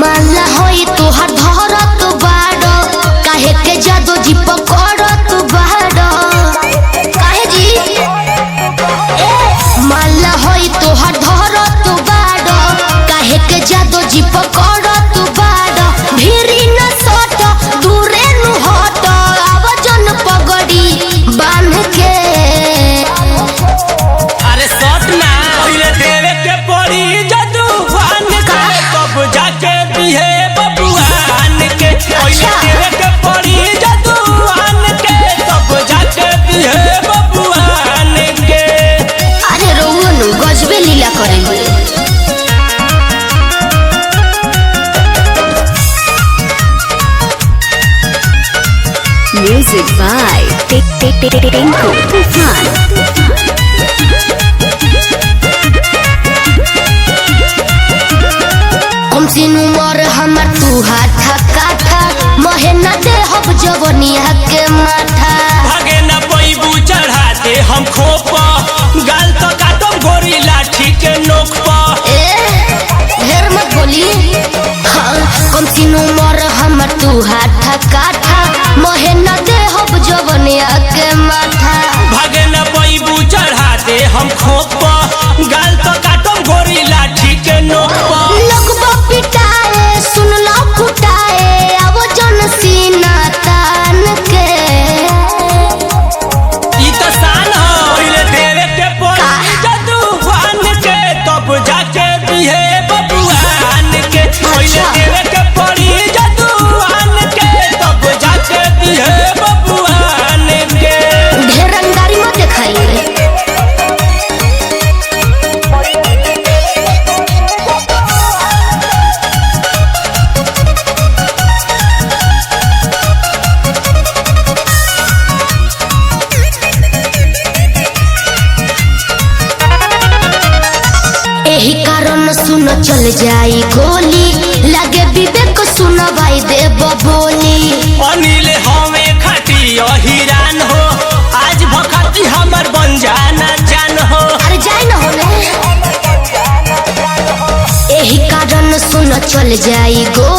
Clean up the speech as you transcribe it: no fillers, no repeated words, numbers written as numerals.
माला होई तोहर धरत बाड़ो काहे के जादो जी पकड़त बाड़ो काहे जी माला होई तोहर धरत बाड़ो काहे के जादो जी पकड़त बाड़ो भिरी न सट दूरे नु हट आवाजन पगड़ी बांध के अरे सट ना पहिले देवे के पड़ी जादू वान के तब जाके दिहे बबुआन के पहिले देवे के पड़ी जादू वान के तब जाके दिहे बबुआन के। अरे रोहन गजबे लीला करेंगे। Music by Tinku Tufan। कमसिन उमर हमर तू हाथा काठा महेना दे हब जवनिया के माथा भागे न पैबू चढ़ाते हम खोपा गाल तो काटम गोरी लाठी के नोक पा। ढेर मत बोली हाँ कमसिन उमर हमर तू हाथा काठा महेना दे हब जवनिया के माथा भागे न पैबू चढ़ाते हम खोपा गाल तो काटम गोरी लाठी के नोक पा। लगबा पिटाए सुन लो फुटाए आवो जन सीना तान के ई तो शान हो पहिले देवे के पड़ी जादू वान के तब जाके दिहे बबुआन के पहिले देवे के पड़ी जादू वान के तब जाके दिहे बबुआन के। ढेर रंगदारी मत दिखाइए। एही कारण सुन चल जाई गोली लगे विवेक सुन भाई देव बोली अनिल हमें खटी हिरान हो आज भखती हमर बन जाना जान हो। अरे जाए न होने एही कारण सुन चल जाई गोली